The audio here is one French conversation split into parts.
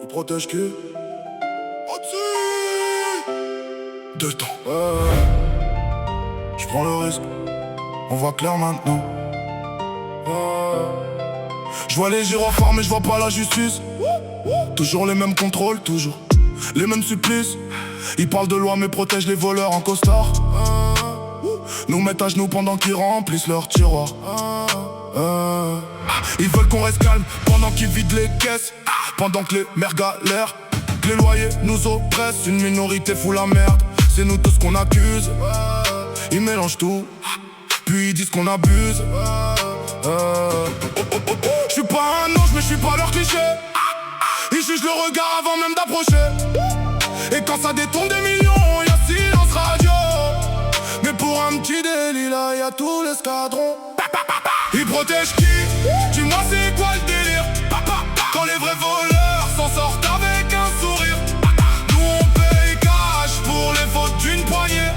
Il protège qui? Deux temps. Je prends le risque. On voit clair maintenant. Je vois les gyrophares mais je vois pas la justice. Toujours les mêmes contrôles, toujours les mêmes supplices. Ils parlent de loi mais protègent les voleurs en costard. Nous mettent à genoux pendant qu'ils remplissent leur tiroir. Ils veulent qu'on reste calme pendant qu'ils vident les caisses. Pendant que les mères galèrent, que les loyers nous oppressent. Une minorité fout la merde, c'est nous tous qu'on accuse. Ils mélangent tout, puis ils disent qu'on abuse. Je suis pas un ange mais je suis pas leur cliché. Ils jugent le regard avant même d'approcher. Et quand ça détourne des millions, y'a silence radio. Mais pour un petit délit là, y'a tout l'escadron. Ils protègent qui? Dis-moi c'est quoi le délire? Quand les vrais voleurs s'en sortent avec un sourire. Nous on paye cash pour les fautes d'une poignée.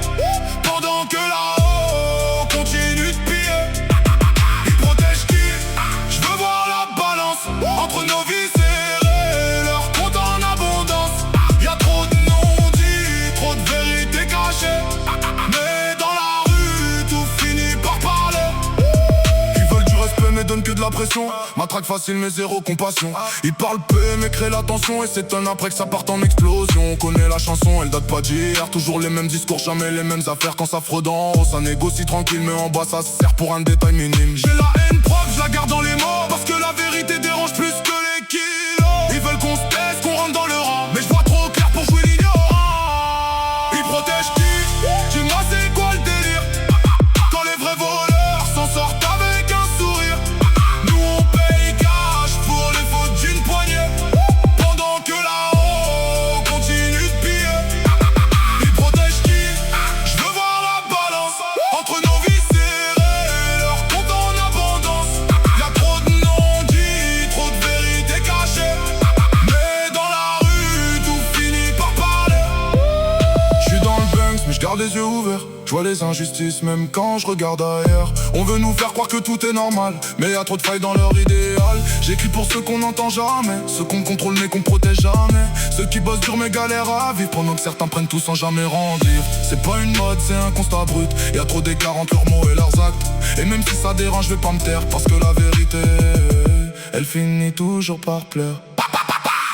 Pendant que là-haut on continue de piller. Ils protègent qui? Je veux voir la balance entre nos vies serrées, leur compte en abondance. Y'a trop de non-dits, trop de vérités cachées. Mais dans la rue tout finit par parler. Ils veulent du respect mais donnent que de la pression. Matraque facile mais zéro compassion. Ils parlent peu mais créent la tension. Et s'étonnent après que ça parte en explosion. On connaît la chanson, elle date pas d'hier. Toujours les mêmes discours, jamais les mêmes affaires. Quand ça fraude en haut, ça négocie tranquille. Mais en bas ça se sert pour un détail minime. J'ai la haine propre, je la garde dans les mots. Parce que la vérité dérange plus que les kilos. Ils veulent qu'on se taise, qu'on rentre dans le rang. Mais je vois trop clair pour jouer l'ignorant. Ils protègent qui? Dis-moi c'est quoi le délire? Quand les vrais voleurs s'en sortent avec un sourire. Nous on paye cash pour les fautes d'une poignée. Pendant que là-haut on continue de piller. Ils protègent qui? Je veux voir la balance entre nos vies serrées, leur compte en abondance. Y'a trop de non-dits, trop de vérités cachées. Mais dans la rue tout finit par parler. J'suis dans le Banks mais j'garde les yeux ouverts. Je vois les injustices même quand je regarde ailleurs. On veut nous faire croire que tout est normal, mais y'a trop de failles dans leur idéal. J'écris pour ceux qu'on n'entend jamais, ceux qu'on contrôle mais qu'on protège jamais. Ceux qui bossent dur mais galèrent à vivre, pendant que certains prennent tout sans jamais rendre livre. C'est pas une mode, c'est un constat brut. Y'a trop d'écart entre leurs mots et leurs actes. Et même si ça dérange, je vais pas me taire. Parce que la vérité, elle finit toujours par pleurer.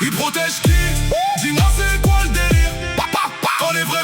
Ils protègent qui? Dis-moi c'est quoi le délire? Quand les vrais